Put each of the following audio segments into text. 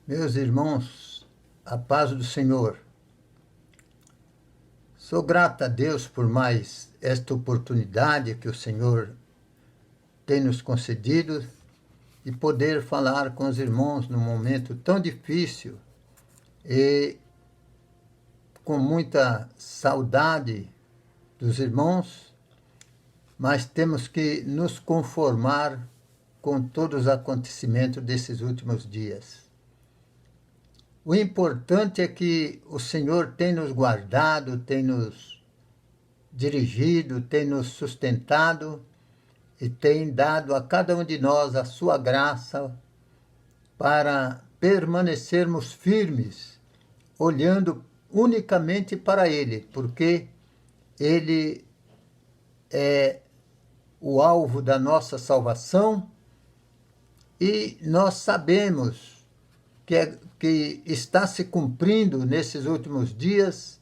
Meus irmãos, a paz do Senhor. Sou grato a Deus por mais esta oportunidade que o Senhor tem nos concedido de poder falar com os irmãos num momento tão difícil e com muita saudade dos irmãos, mas temos que nos conformar com todos os acontecimentos desses últimos dias. O importante é que o Senhor tem nos guardado, tem nos dirigido, tem nos sustentado e tem dado a cada um de nós a sua graça para permanecermos firmes, olhando unicamente para Ele, porque Ele é o alvo da nossa salvação e nós sabemos que está se cumprindo nesses últimos dias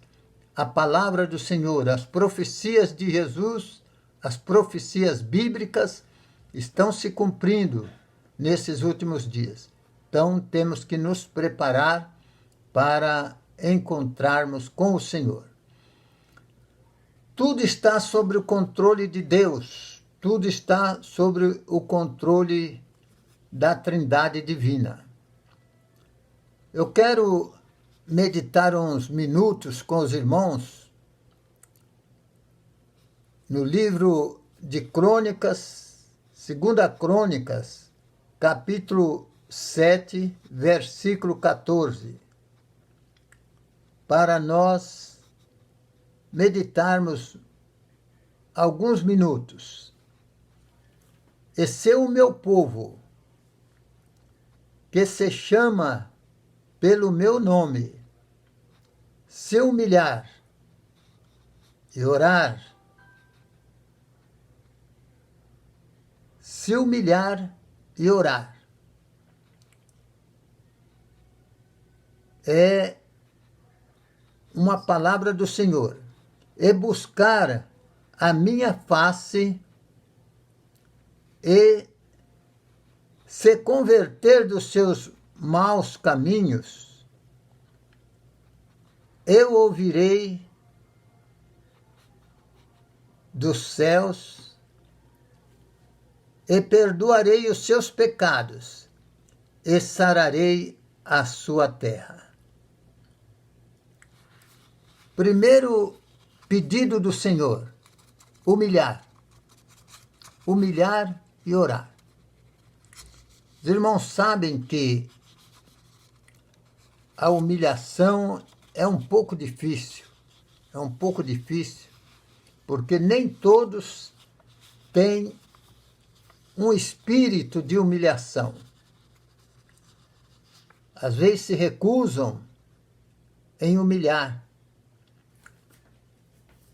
a palavra do Senhor, as profecias de Jesus, as profecias bíblicas estão se cumprindo nesses últimos dias. Então temos que nos preparar para encontrarmos com o Senhor. Tudo está sob o controle de Deus, tudo está sob o controle da Trindade Divina. Eu quero meditar uns minutos com os irmãos no livro de Crônicas, 2 Crônicas, capítulo 7, versículo 14, para nós meditarmos alguns minutos. Esse é o meu povo, que se chama pelo meu nome, se humilhar e orar, se humilhar e orar, é uma palavra do Senhor, é buscar a minha face e se converter dos seus maus caminhos, eu ouvirei dos céus e perdoarei os seus pecados e sararei a sua terra. Primeiro pedido do Senhor, humilhar e orar. Os irmãos sabem que a humilhação é um pouco difícil, porque nem todos têm um espírito de humilhação. Às vezes se recusam em humilhar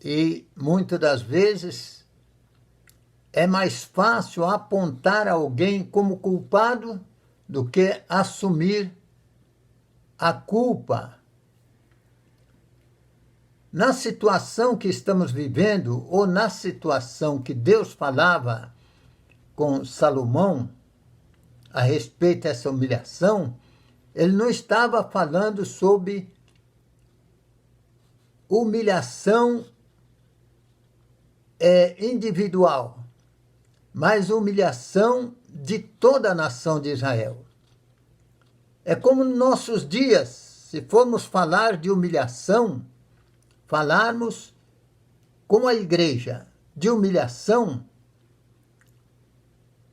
e muitas das vezes é mais fácil apontar alguém como culpado do que assumir a culpa. Na situação que estamos vivendo, ou na situação que Deus falava com Salomão a respeito dessa humilhação, ele não estava falando sobre humilhação individual, mas humilhação de toda a nação de Israel. É como nos nossos dias, se formos falar de humilhação, falarmos com a igreja de humilhação,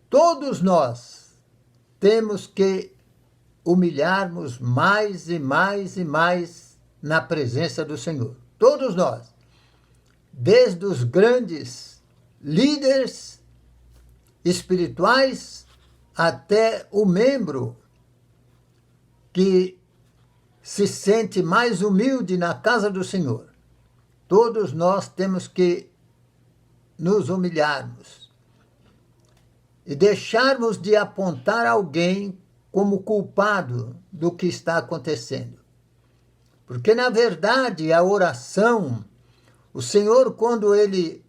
todos nós temos que humilharmos mais e mais e mais na presença do Senhor. Todos nós, desde os grandes líderes espirituais até o membro que se sente mais humilde na casa do Senhor. Todos nós temos que nos humilharmos e deixarmos de apontar alguém como culpado do que está acontecendo. Porque, na verdade, a oração, o Senhor, quando Ele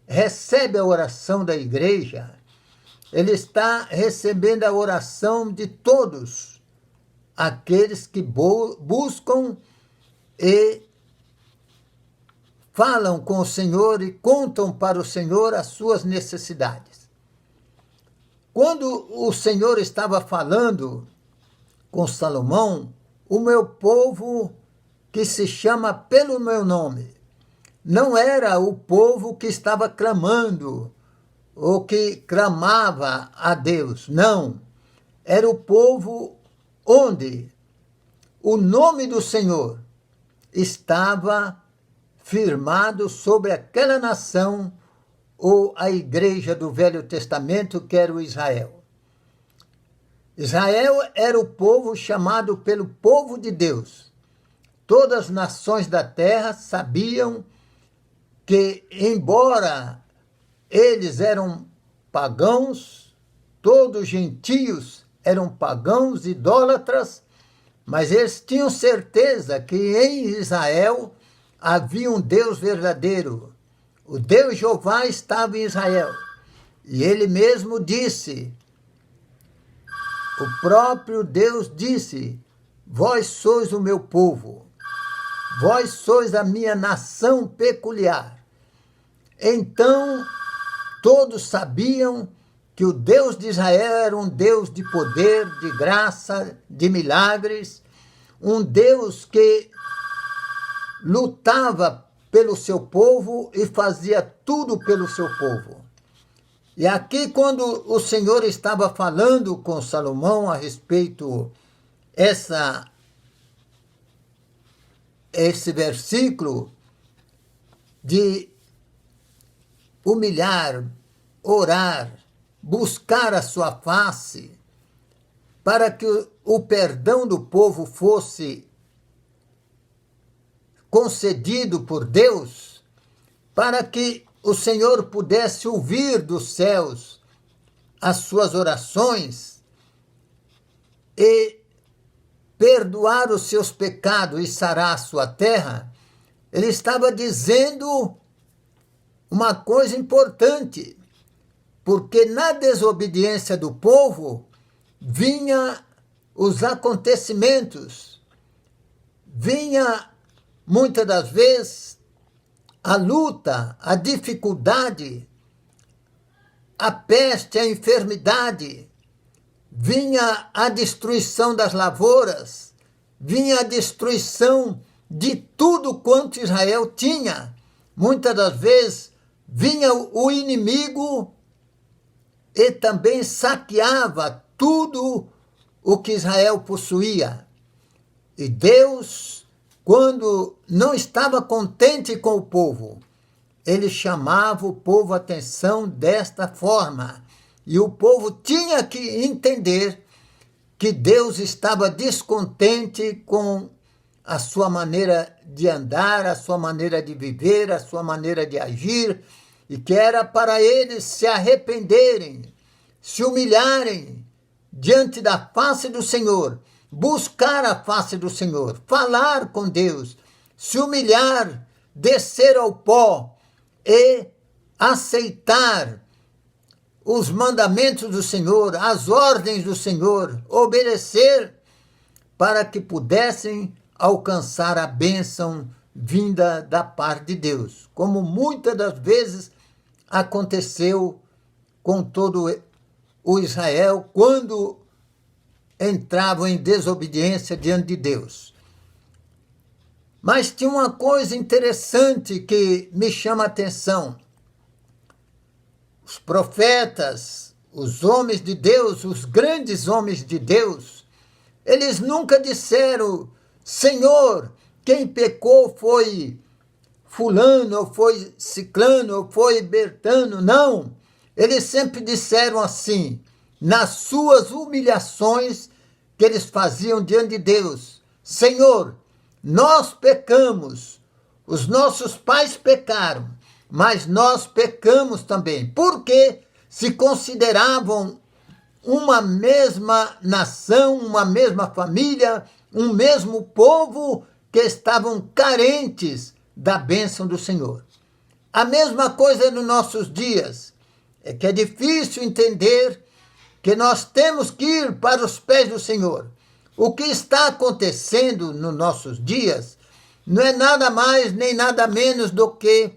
recebe a oração da igreja, Ele está recebendo a oração de todos aqueles que buscam e falam com o Senhor e contam para o Senhor as suas necessidades. Quando o Senhor estava falando com Salomão, o meu povo que se chama pelo meu nome, não era o povo que estava clamando ou que clamava a Deus, não. Era o povo onde o nome do Senhor estava firmado sobre aquela nação ou a igreja do Velho Testamento, que era o Israel. Israel era o povo chamado pelo povo de Deus. Todas as nações da terra sabiam que, embora eles eram pagãos, todos gentios eram pagãos, idólatras, mas eles tinham certeza que em Israel havia um Deus verdadeiro. O Deus Jeová estava em Israel. E ele mesmo disse, o próprio Deus disse, vós sois o meu povo, vós sois a minha nação peculiar. Então, todos sabiam que o Deus de Israel era um Deus de poder, de graça, de milagres, um Deus que lutava pelo seu povo e fazia tudo pelo seu povo. E aqui, quando o Senhor estava falando com Salomão a respeito esse versículo de humilhar, orar, buscar a sua face, para que o perdão do povo fosse concedido por Deus, para que o Senhor pudesse ouvir dos céus as suas orações e perdoar os seus pecados e sarar a sua terra, ele estava dizendo uma coisa importante, porque na desobediência do povo vinha os acontecimentos, vinha muitas das vezes a luta, a dificuldade, a peste, a enfermidade, vinha a destruição das lavouras, vinha a destruição de tudo quanto Israel tinha. Muitas das vezes vinha o inimigo e também saqueava tudo o que Israel possuía. E Deus, quando não estava contente com o povo, ele chamava o povo a atenção desta forma. E o povo tinha que entender que Deus estava descontente com a sua maneira de andar, a sua maneira de viver, a sua maneira de agir, e que era para eles se arrependerem, se humilharem diante da face do Senhor, buscar a face do Senhor, falar com Deus, se humilhar, descer ao pó e aceitar os mandamentos do Senhor, as ordens do Senhor, obedecer para que pudessem alcançar a bênção vinda da parte de Deus, como muitas das vezes aconteceu com todo o Israel quando entravam em desobediência diante de Deus. Mas tinha uma coisa interessante que me chama a atenção. Os profetas, os homens de Deus, os grandes homens de Deus, eles nunca disseram, Senhor, quem pecou foi fulano, ou foi ciclano, ou foi bertano. Não, eles sempre disseram assim, nas suas humilhações que eles faziam diante de Deus, Senhor, nós pecamos, os nossos pais pecaram, mas nós pecamos também, porque se consideravam uma mesma nação, uma mesma família, um mesmo povo que estavam carentes da bênção do Senhor. A mesma coisa nos nossos dias, é que é difícil entender que nós temos que ir para os pés do Senhor. O que está acontecendo nos nossos dias não é nada mais nem nada menos do que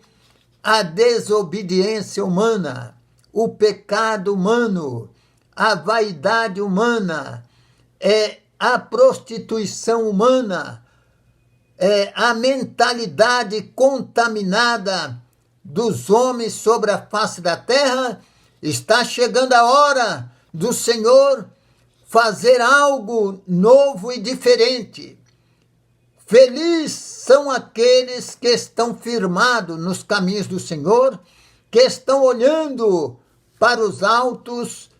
a desobediência humana, o pecado humano, a vaidade humana, a prostituição humana, a mentalidade contaminada dos homens sobre a face da terra. Está chegando a hora do Senhor fazer algo novo e diferente. Felizes são aqueles que estão firmados nos caminhos do Senhor, que estão olhando para os altos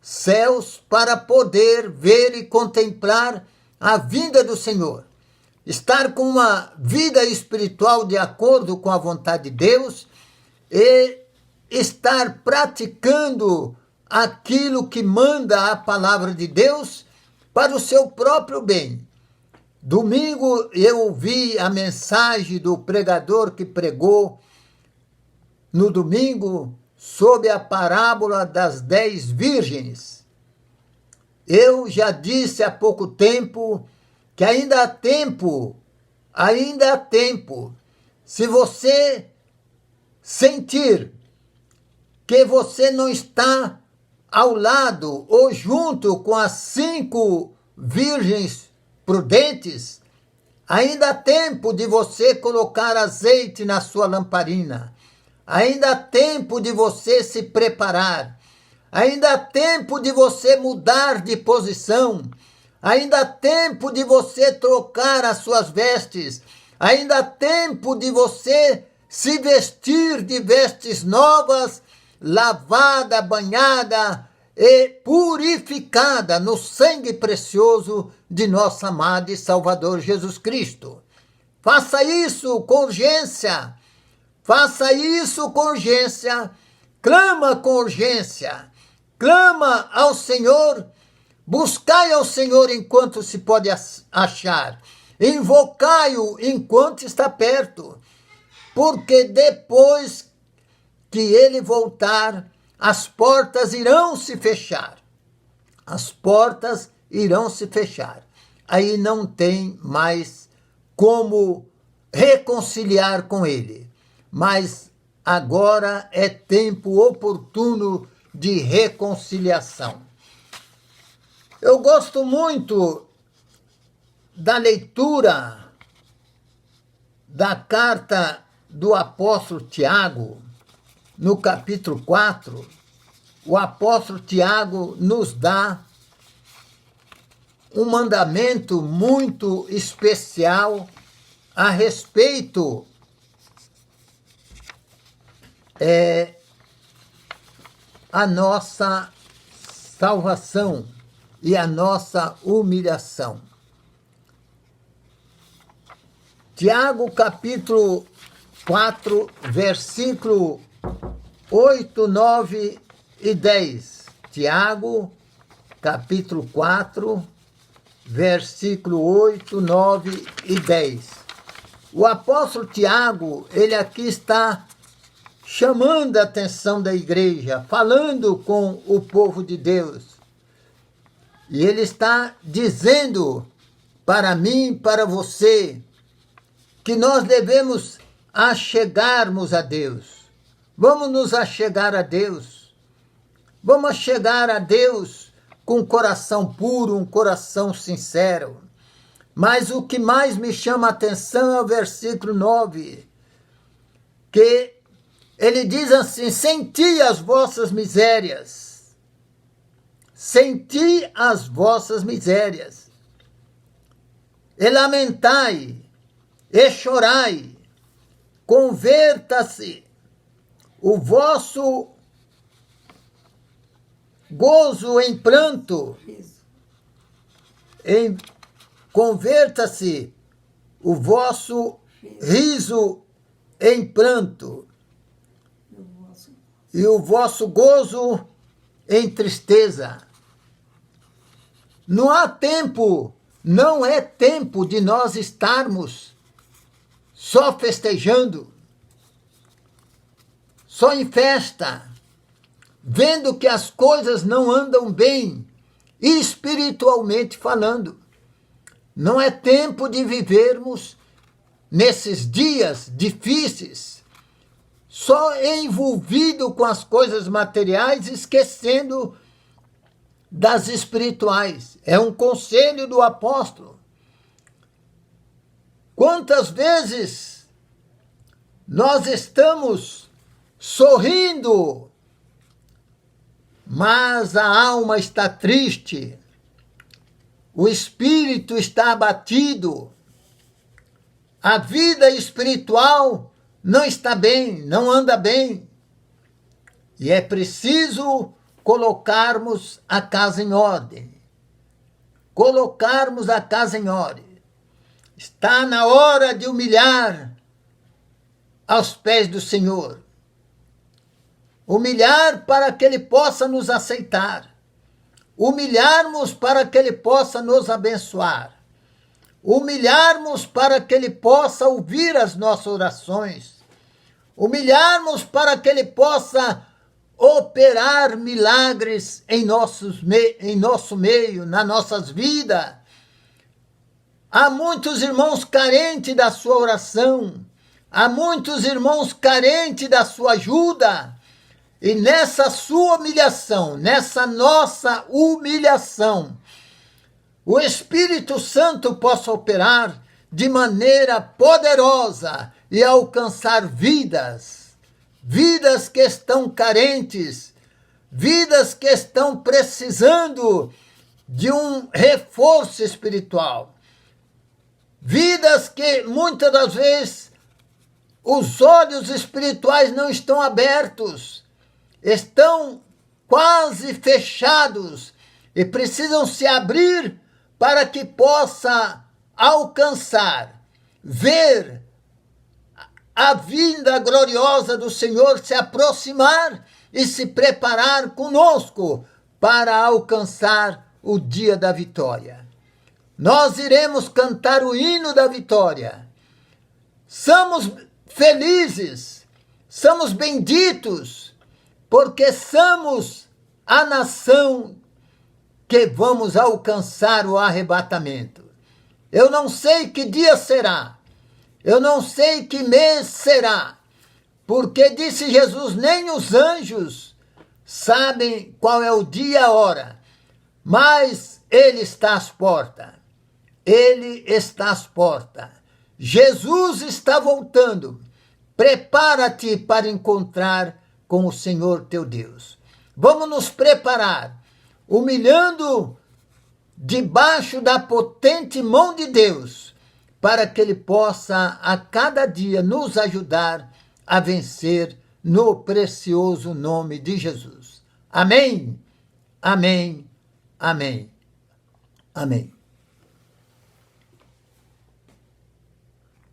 céus para poder ver e contemplar a vinda do Senhor. Estar com uma vida espiritual de acordo com a vontade de Deus e estar praticando aquilo que manda a palavra de Deus para o seu próprio bem. Domingo eu ouvi a mensagem do pregador que pregou no domingo sobre a parábola das 10 virgens. Eu já disse há pouco tempo que ainda há tempo. Se você sentir que você não está ao lado ou junto com as 5 virgens prudentes, ainda há tempo de você colocar azeite na sua lamparina. Ainda há tempo de você se preparar. Ainda há tempo de você mudar de posição. Ainda há tempo de você trocar as suas vestes. Ainda há tempo de você se vestir de vestes novas, lavada, banhada e purificada no sangue precioso de nosso amado e Salvador Jesus Cristo. Faça isso com urgência. Faça isso com urgência. Clama com urgência. Clama ao Senhor. Buscai ao Senhor enquanto se pode achar. Invocai-o enquanto está perto. Porque depois que ele voltar, as portas irão se fechar. As portas irão se fechar. Aí não tem mais como reconciliar com ele. Mas agora é tempo oportuno de reconciliação. Eu gosto muito da leitura da carta do apóstolo Tiago, no capítulo 4. O apóstolo Tiago nos dá um mandamento muito especial a respeito a nossa salvação e a nossa humilhação. Tiago, capítulo 4, versículo 8, 9 e 10. Tiago, capítulo 4, versículo 8, 9 e 10. O apóstolo Tiago, ele aqui está chamando a atenção da igreja, falando com o povo de Deus. E ele está dizendo para mim, para você, que nós devemos achegarmos a Deus. Vamos nos achegar a Deus. Vamos chegar a Deus com um coração puro, um coração sincero. Mas o que mais me chama a atenção é o versículo 9, que ele diz assim: senti as vossas misérias. Senti as vossas misérias. E lamentai, e chorai. Converta-se o vosso gozo em pranto. Converta-se o vosso riso em pranto. E o vosso gozo em tristeza. Não há tempo, não é tempo de nós estarmos só festejando, só em festa, vendo que as coisas não andam bem, espiritualmente falando. Não é tempo de vivermos nesses dias difíceis, só envolvido com as coisas materiais, esquecendo das espirituais. É um conselho do apóstolo. Quantas vezes nós estamos sorrindo, mas a alma está triste, o espírito está abatido, a vida espiritual não está bem, não anda bem. E é preciso colocarmos a casa em ordem. Colocarmos a casa em ordem. Está na hora de humilhar aos pés do Senhor. Humilhar para que Ele possa nos aceitar. Humilharmos para que Ele possa nos abençoar. Humilharmos para que Ele possa ouvir as nossas orações. Humilharmos para que Ele possa operar milagres em nosso meio, nas nossas vidas. Há muitos irmãos carentes da sua oração. Há muitos irmãos carentes da sua ajuda. E nessa sua humilhação, nessa nossa humilhação, o Espírito Santo possa operar de maneira poderosa e alcançar vidas que estão carentes, vidas que estão precisando de um reforço espiritual, vidas que muitas das vezes os olhos espirituais não estão abertos, estão quase fechados e precisam se abrir para que possa alcançar, ver a vinda gloriosa do Senhor se aproximar e se preparar conosco para alcançar o dia da vitória. Nós iremos cantar o hino da vitória. Somos felizes, somos benditos, porque somos a nação que vamos alcançar o arrebatamento. Eu não sei que dia será, eu não sei que mês será, porque disse Jesus, nem os anjos sabem qual é o dia e a hora, mas Ele está às portas. Ele está às portas. Jesus está voltando. Prepara-te para encontrar com o Senhor teu Deus. Vamos nos preparar, humilhando debaixo da potente mão de Deus, para que Ele possa a cada dia nos ajudar a vencer no precioso nome de Jesus. Amém, amém, amém, amém.